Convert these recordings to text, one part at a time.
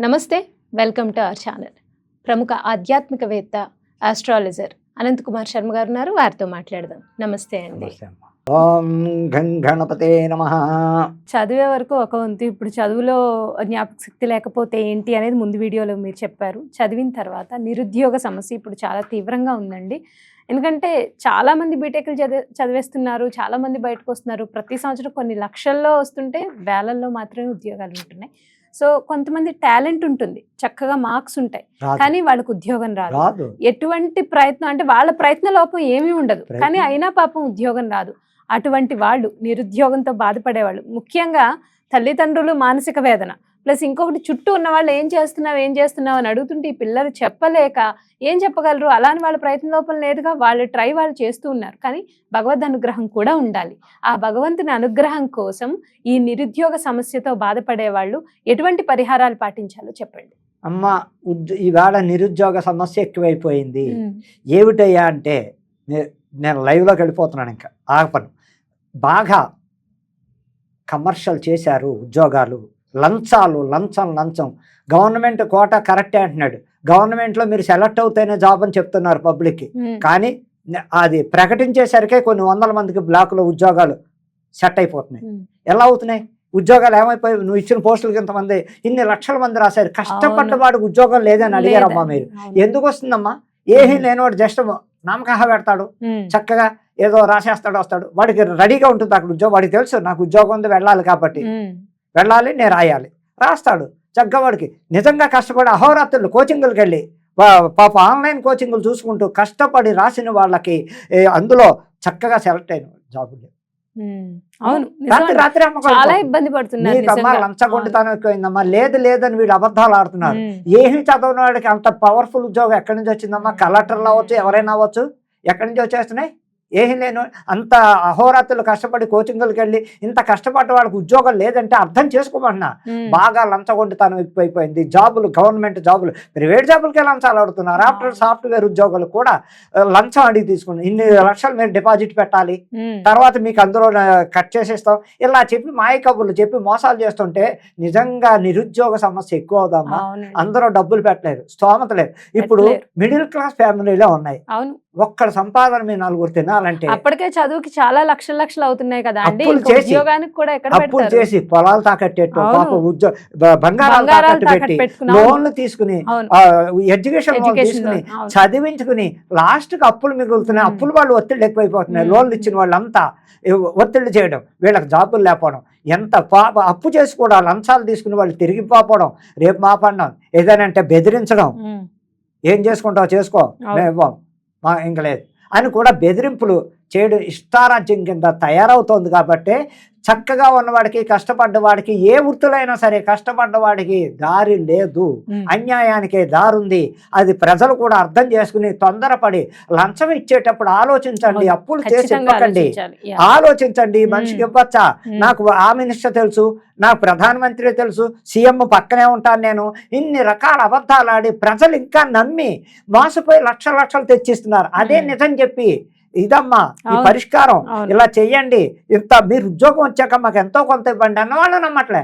నమస్తే, welcome to our channel. ప్రముఖ ఆధ్యాత్మికవేత్త, ఆస్ట్రాలజర్ అనంత్ కుమార్ శర్మ గారు ఉన్నారు. వారితో మాట్లాడదాం. నమస్తే అండి. ఓం గం గణపతే నమః. చదివే వరకు ఒక వంతు, ఇప్పుడు చదువులో జ్ఞాపక శక్తి లేకపోతే ఏంటి అనేది ముందు వీడియోలో మీరు చెప్పారు. చదివిన తర్వాత నిరుద్యోగ సమస్య ఇప్పుడు చాలా తీవ్రంగా ఉందండి. ఎందుకంటే చాలామంది బీటెక్లు చదివేస్తున్నారు, చాలామంది బయటకు వస్తున్నారు. ప్రతి సంవత్సరం కొన్ని లక్షల్లో వస్తుంటే వేలల్లో మాత్రమే ఉద్యోగాలు ఉంటున్నాయి. సో కొంతమంది టాలెంట్ ఉంటుంది, చక్కగా మార్క్స్ ఉంటాయి, కానీ వాళ్ళకు ఉద్యోగం రాదు. ఎటువంటి ప్రయత్నం అంటే వాళ్ళ ప్రయత్న లోపం ఏమీ ఉండదు, కానీ అయినా పాపం ఉద్యోగం రాదు. అటువంటి వాళ్ళు నిరుద్యోగంతో బాధపడేవాళ్ళు, ముఖ్యంగా తల్లిదండ్రులు మానసిక వేదన, ప్లస్ ఇంకొకటి చుట్టూ ఉన్న వాళ్ళు ఏం చేస్తున్నావు అని అడుగుతుంటే ఈ పిల్లలు చెప్పలేక ఏం చెప్పగలరు. అలాని వాళ్ళ ప్రయత్న లోపం లేదుగా, వాళ్ళు వాళ్ళు చేస్తూ ఉన్నారు. కానీ భగవద్ అనుగ్రహం కూడా ఉండాలి. ఆ భగవంతుని అనుగ్రహం కోసం ఈ నిరుద్యోగ సమస్యతో బాధపడే వాళ్ళు ఎటువంటి పరిహారాలు పాటించాలో చెప్పండి. అమ్మ, ఇవాళ నిరుద్యోగ సమస్య ఎక్కువైపోయింది. ఏమిటయ్యా అంటే, నేను లైవ్లోకి వెళ్ళిపోతున్నాను, ఇంకా ఆపను. బాగా కమర్షియల్ చేశారు ఉద్యోగాలు, లంచం. గవర్నమెంట్ కోటా కరెక్టే అంటున్నాడు. గవర్నమెంట్లో మీరు సెలెక్ట్ అవుతేనే జాబ్ అని చెప్తున్నారు పబ్లిక్కి, కానీ అది ప్రకటించేసరికే కొన్ని వందల మందికి బ్లాక్లో ఉద్యోగాలు సెట్ అయిపోతున్నాయి. ఎలా అవుతున్నాయి ఉద్యోగాలు? ఏమైపోయి నువ్వు ఇచ్చిన పోస్టులకి ఇంతమంది, ఇన్ని లక్షల మంది రాశారు, కష్టపడ్డ వాడికి ఉద్యోగం లేదని అడిగారమ్మా మీరు. ఎందుకు వస్తుందమ్మా? ఏమీ లేనివాడు జస్ట్ నామకాహ పెడతాడు, చక్కగా ఏదో రాసేస్తాడు, వస్తాడు, వాడికి రెడీగా ఉంటుంది అక్కడ ఉద్యోగం. వాడికి తెలుసు నాకు ఉద్యోగం ఉంది, వెళ్ళాలి, కాబట్టి వెళ్ళాలి, నేను రాయాలి, రాస్తాడు చక్కగా. వాడికి నిజంగా కష్టపడి అహోరాత్రులు కోచింగులకు వెళ్ళి పాప ఆన్లైన్ కోచింగులు చూసుకుంటూ కష్టపడి రాసిన వాళ్ళకి అందులో చక్కగా సెలెక్ట్ అయిన జాబులు. రాత్రి లంచగొండితనం ఎక్కువైందమ్మా. లేదని వీడు అబద్ధాలు ఆడుతున్నారు. ఏమి చదవని వాడికి అంత పవర్ఫుల్ ఉద్యోగం ఎక్కడి నుంచి వచ్చిందమ్మా? కలెక్టర్లు అవ్వచ్చు, ఎవరైనా అవ్వచ్చు, ఎక్కడి నుంచి వచ్చేస్తున్నాయి? ఏమీ లేను. అంత అహోరాత్రులు కష్టపడి కోచింగులకు వెళ్ళి ఇంత కష్టపడ్డ వాళ్ళకి ఉద్యోగం లేదంటే అర్థం చేసుకోమన్నా. బాగా లంచగొండితనం ఎక్కువైపోయింది. జాబులు, గవర్నమెంట్ జాబులు, ప్రైవేట్ జాబులకే లంచాలు అడుగుతున్నారు. ఆఫ్టర్ సాఫ్ట్వేర్ ఉద్యోగాలు కూడా లంచం అడిగి తీసుకున్నారు. ఇన్ని లక్షలు మీరు డిపాజిట్ పెట్టాలి, తర్వాత మీకు అందులో కట్ చేసేస్తాం, ఇలా చెప్పి మాయ కబుర్లు చెప్పి మోసాలు చేస్తుంటే నిజంగా నిరుద్యోగ సమస్య ఎక్కువ అవుదామా? అందరూ డబ్బులు పెట్టలేరు, స్తోమత లేదు. ఇప్పుడు మిడిల్ క్లాస్ ఫ్యామిలీలో ఉన్నాయి. ఒక్కడ సంపాదన మీ నలుగురు తినాలంటే అప్పటికే చదువుకి చాలా లక్షలు అవుతున్నాయి కదా అండి. అప్పులు చేసి పొలాలు తాకట్టేట్టు, బంగారాలు తాకట్టు పెట్టి లోన్లు తీసుకుని ఎడ్యుకేషన్ తీసుకుని చదివించుకుని లాస్ట్ కి అప్పులు మిగులుతున్నాయి. అప్పులు వాళ్ళు ఒత్తిళ్ళు ఎక్కువైపోతున్నాయి. లోన్లు ఇచ్చిన వాళ్ళంతా ఒత్తిళ్ళు చేయడం, వీళ్ళకి జాబులు లేకపోవడం, ఎంత అప్పు చేసి కూడా లంచాలు తీసుకుని వాళ్ళు తిరిగి పోవడం, రేపు మాపడడం, ఏదైనా అంటే బెదిరించడం, ఏం చేసుకుంటావు చేసుకో, మేము ఇవ్వం, ఇంక లేదు అని కూడా బెదిరింపులు చేయడం ఇష్టారాజ్యం కింద తయారవుతోంది. కాబట్టి చక్కగా ఉన్నవాడికి, కష్టపడ్డవాడికి, ఏ వృత్తులైనా సరే కష్టపడ్డవాడికి దారి లేదు, అన్యాయానికే దారుంది. అది ప్రజలు కూడా అర్థం చేసుకుని తొందరపడి లంచం ఇచ్చేటప్పుడు ఆలోచించండి, అప్పులు చేసి ఇవ్వకండి, ఆలోచించండి. మనిషికి ఇవ్వచ్చా? నాకు ఆ మినిస్టర్ తెలుసు, నాకు ప్రధానమంత్రి తెలుసు, సీఎం పక్కనే ఉంటాను నేను, ఇన్ని రకాల అబద్ధాలు ఆడి ప్రజలు ఇంకా నమ్మి మోసపోయి లక్షలు తెచ్చిస్తున్నారు. అదే నిజం చెప్పి, ఇదమ్మా ఈ పరిష్కారం, ఇలా చెయ్యండి, ఇంత మీరు ఉద్యోగం వచ్చాక మాకు ఎంతో కొంత ఇవ్వండి అన్న వాళ్ళని నమ్మట్లే.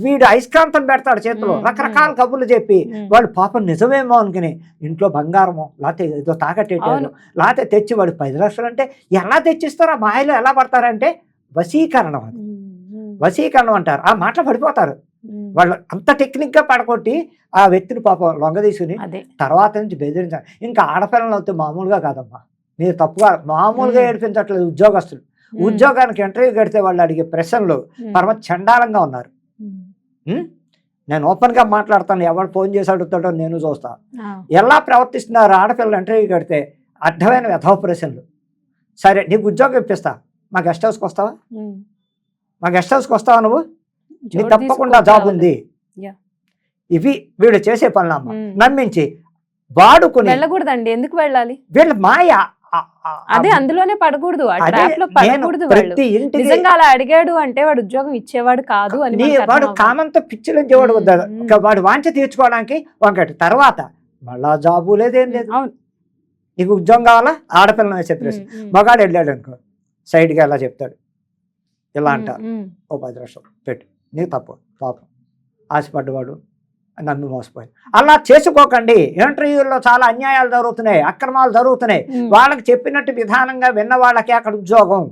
వీడు అయస్కాంతం పెడతాడు చేతిలో, రకరకాల కబుర్లు చెప్పి వాడు పాపం నిజమేమో అనుకుని ఇంట్లో బంగారమో లేకపోతే ఏదో తాకట్టేటాడు, లేకపోతే తెచ్చి వాడు 10 లక్షలు అంటే ఎలా తెచ్చిస్తారో, మాయలో ఎలా పడతారంటే వశీకరణం. అది వశీకరణం అంటారు. ఆ మాటలు పడిపోతారు వాళ్ళు. అంత టెక్నిక్ గా పడగొట్టి ఆ వ్యక్తిని పాపం లొంగ తీసుకుని తర్వాత నుంచి బెదిరించాలి. ఇంకా ఆడపిల్లలు అయితే మామూలుగా కాదమ్మా, మీరు తప్పుగా మామూలుగా ఏడిపించట్లేదు. ఉద్యోగస్తులు ఉద్యోగానికి ఇంటర్వ్యూ కడితే వాళ్ళు అడిగే ప్రశ్నలు పరమ చండాలంగా ఉన్నారు. నేను ఓపెన్ గా మాట్లాడతాను, ఎవరు ఫోన్ చేసి అడుగుతాడో నేను చూస్తా. ఎలా ప్రవర్తిస్తున్నారు ఆడపిల్లలు ఇంటర్వ్యూ కడితే, అడ్డమైన వ్యధవ ప్రశ్నలు. సరే నీకు ఉద్యోగం ఇప్పిస్తా, మా గెస్ట్ హౌస్కి వస్తావా? మా గెస్ట్ హౌస్కి వస్తావా నువ్వు? నీకు తప్పకుండా జాబ్ ఉంది. ఇవి వీళ్ళు చేసే పనులమ్మ. నమ్మించి వాడుకుని వెళ్ళకూడదండి. ఎందుకు వెళ్ళాలి? వీళ్ళ మాయ అదే, అందులోనే పడకూడదు, ప్రతి ఇంటికి నిజంగా అలా అడిగాడు అంటే వాడు ఉద్యోగం ఇచ్చేవాడు కాదు అని. వాడు కామంతో పిచ్చిలించేవాడు, వాడు వాంఛ తీర్చుకోవడానికి ఒకటి. తర్వాత మళ్ళా జాబు లేదేం లేదు. నీకు ఉద్యోగం కావాలా? ఆడపిల్లని వేసే ప్రశ్న. మగాడు వెళ్ళాడు అనుకో, సైడ్గా ఎలా చెప్తాడు, ఇలా అంటారు, ఓ 10 లక్షలు పెట్టు, నీకు తప్పు పాపం ఆశపడ్డవాడు నమ్మి మోసపోయి. అలా చేసుకోకండి. ఇంటర్వ్యూల్లో చాలా అన్యాయాలు జరుగుతున్నాయి, అక్రమాలు జరుగుతున్నాయి. వాళ్ళకి చెప్పినట్టు విధానంగా విన్న వాళ్ళకి అక్కడ ఉద్యోగం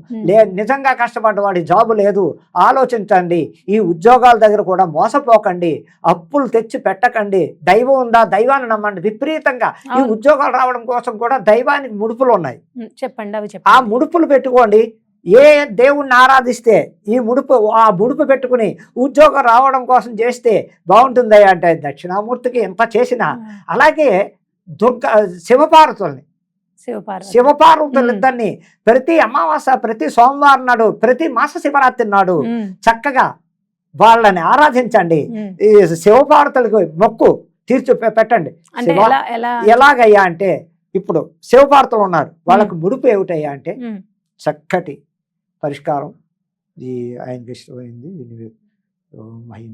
నిజంగా కష్టపడ్డవాడి జాబు లేదు. ఆలోచించండి. ఈ ఉద్యోగాల దగ్గర కూడా మోసపోకండి, అప్పులు తెచ్చి పెట్టకండి. దైవం ఉందా, దైవాన్ని నమ్మండి. విపరీతంగా ఈ ఉద్యోగాలు రావడం కోసం కూడా దైవానికి ముడుపులు ఉన్నాయి. చెప్పండి, అవి ఆ ముడుపులు పెట్టుకోండి. ఏ దేవుణ్ణి ఆరాధిస్తే ఆ ముడుపు పెట్టుకుని ఉద్యోగం రావడం కోసం చేస్తే బాగుంటుంది అంటే దక్షిణామూర్తికి ఎంత చేసినా. అలాగే శివపార్వతులిద్దరిని ప్రతి అమావాస్య, ప్రతి సోమవారం నాడు, ప్రతి మాస శివరాత్రి నాడు చక్కగా వాళ్ళని ఆరాధించండి. ఈ శివపార్వతులకు మొక్కు పెట్టండి. ఎలాగయ్యా అంటే ఇప్పుడు శివపార్వతులు ఉన్నారు, వాళ్ళకు ముడుపు ఏమిటయ్యా అంటే చక్కటి పరిష్కారం. ఈ ఆయనకి ఇష్టమైంది ఓం మహిం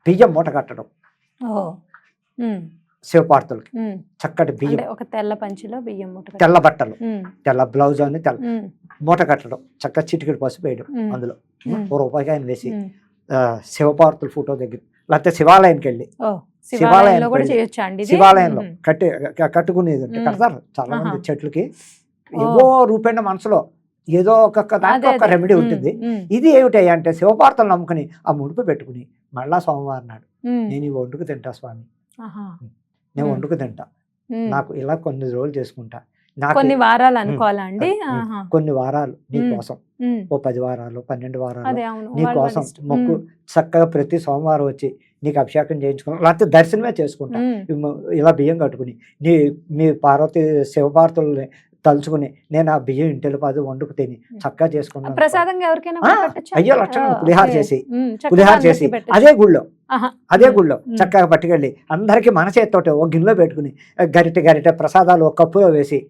బియ్యం మూట కట్టడం శివపార్వతులకి. చక్కటి బియ్యం, ఒక తెల్ల పంచిలో బియ్యం మూట, తెల్ల బట్టలు, తెల్ల బ్లౌజ్ అని తెల్ల మూట కట్టడం, చక్కగా చిటికెడు పసుపు వేయడం, అందులో రూపాయికి ఆయన వేసి శివపార్వతుల ఫోటో దగ్గర లేకపోతే శివాలయానికి వెళ్ళి శివాలయంలో కట్టుకునేది ఉంటే కడతారు చాలా మంది చెట్లకి. ఏవో రూపేణ మనసులో ఏదో ఒక రెమెడీ ఉంటుంది. ఇది ఏమిటయ్యా అంటే శివపార్వతులు నమ్ముకుని ఆ ముడుపు పెట్టుకుని మళ్ళా సోమవారం నాడు నేను ఈ వండుకు తింటా స్వామి, నేను వండుకు తింటా, నాకు ఇలా కొన్ని రోజులు చేసుకుంటా, కొన్ని వారాలు అనుకోవాలండి, కొన్ని వారాలు నీ కోసం, ఓ 10 వారాలు 12 వారాలు నీ కోసం మొక్కు. చక్కగా ప్రతి సోమవారం వచ్చి నీకు అభిషేకం చేయించుకున్నాం, లేకపోతే దర్శనమే చేసుకుంటా. ఇలా బియ్యం కట్టుకుని మీ పార్వతి శివపార్వతుల్ని తలుచుకుని నేను ఆ బియ్యం ఇంటిలో పాదు వండుకు తిని చక్కగా చేసుకున్నాను. అయ్యో లక్షణం పులిహార చేసి అదే గుళ్ళో చక్కగా పట్టుకెళ్ళి అందరికీ మన చేతితోటి ఒక గిన్నెలో పెట్టుకుని గరిటె ప్రసాదాలు ఒక కప్పులో వేసి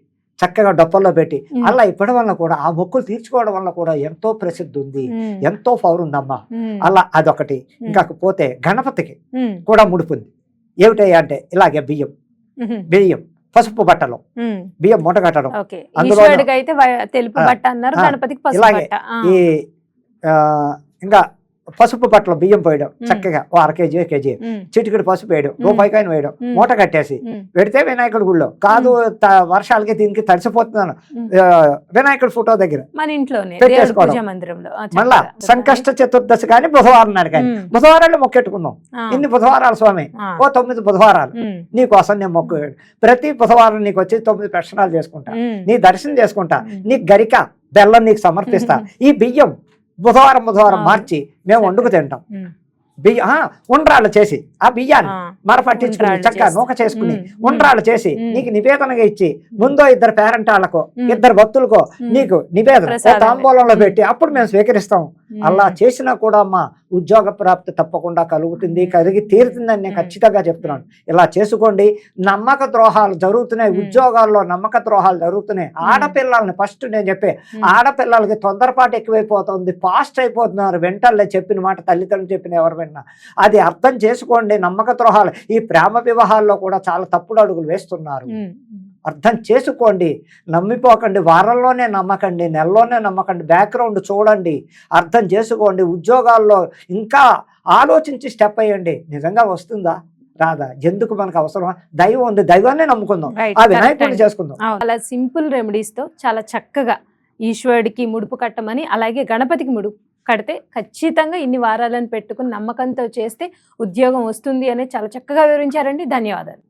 చక్కగా డొప్పల్లో పెట్టి అలా ఇప్పటి వల్ల కూడా ఆ మొక్కులు తీర్చుకోవడం వల్ల కూడా ఎంతో ప్రసిద్ధి ఉంది, ఎంతో పవర్ ఉందమ్మా. అలా అదొకటి. ఇంకాకపోతే గణపతికి కూడా ముడుపుంది. ఏమిటయ్యా అంటే ఇలాగే బియ్యం పసుపు బట్టలు, బియ్యం మూట కట్టడం, ఇలాగే ఈ ఇంకా పసుపు బట్టలు బియ్యం పోయడం, చక్కగా 1/2 కేజీ చిటికెడు పసుపు వేయడం, రూపాయికాయను వేయడం, మూట కట్టేసి పెడితే వినాయకుడి గుళ్ళో కాదు, వర్షాలకి దీనికి తడిసిపోతున్నాను వినాయకుడి ఫోటో దగ్గర పెట్టేసుకోవడం. మళ్ళా సంకష్ట చతుర్దశి కానీ బుధవారం నాడు కానీ, బుధవారాలు మొక్కెట్టుకుందాం. ఇన్ని బుధవారాలు స్వామి, ఓ 9 బుధవారాలు నీకోసం నేను మొక్కు. ప్రతి బుధవారం నీకు వచ్చి 9 ప్రశ్నలు చేసుకుంటా, నీ దర్శనం చేసుకుంటా, నీకు గరిక బెల్లం నీకు సమర్పిస్తా. ఈ బియ్యం బుధవారం మార్చి మేము వండుకు తింటాం. ఉండ్రాళ్ళు చేసి ఆ బియ్యాన్ని మరపట్టించుకుని చక్కగా నూక చేసుకుని ఉండ్రాళ్ళు చేసి నీకు నివేదనగా ఇచ్చి ముందో 2 పేరెంటాళ్ళకో 2 భక్తులకో నీకు నివేదన తాంబూలంలో పెట్టి అప్పుడు మేము స్వీకరిస్తాం. అలా చేసినా కూడా మా ఉద్యోగ ప్రాప్తి తప్పకుండా కలిగి తీరుతుందని నేను ఖచ్చితంగా చెప్తున్నాను. ఇలా చేసుకోండి. నమ్మక ద్రోహాలు జరుగుతున్నాయి, ఉద్యోగాల్లో నమ్మక ద్రోహాలు జరుగుతున్నాయి. ఆడపిల్లల్ని ఫస్ట్ నేను చెప్పే ఆడపిల్లలకి తొందరపాటు ఎక్కువైపోతుంది, ఫాస్ట్ అయిపోతున్నారు. వెంటనే చెప్పిన మాట తల్లిదండ్రులు చెప్పిన ఎవరు విన్నా అది అర్థం చేసుకోండి. నమ్మక ద్రోహాలు ఈ ప్రేమ వివాహాల్లో కూడా చాలా తప్పుడు అడుగులు వేస్తున్నారు. అర్థం చేసుకోండి, నమ్మిపోకండి. వారంలోనే నమ్మకండి, నెలలోనే నమ్మకండి, బ్యాక్గ్రౌండ్ చూడండి, అర్థం చేసుకోండి. ఉద్యోగాల్లో ఇంకా ఆలోచించి స్టెప్ అయ్యండి. నిజంగా వస్తుందా రాదా, ఎందుకు మనకు అవసరమా? దైవం ఉంది, దైవాన్నే నమ్ముకుందాం, ఆ వినాయకుడిని చేసుకుందాం. అలా సింపుల్ రెమెడీస్ తో చాలా చక్కగా ఈశ్వరుడికి ముడుపు కట్టమని, అలాగే గణపతికి ముడుపు కడితే ఖచ్చితంగా ఇన్ని వారాలను పెట్టుకుని నమ్మకంతో చేస్తే ఉద్యోగం వస్తుంది అనేది చాలా చక్కగా వివరించారండి. ధన్యవాదాలు.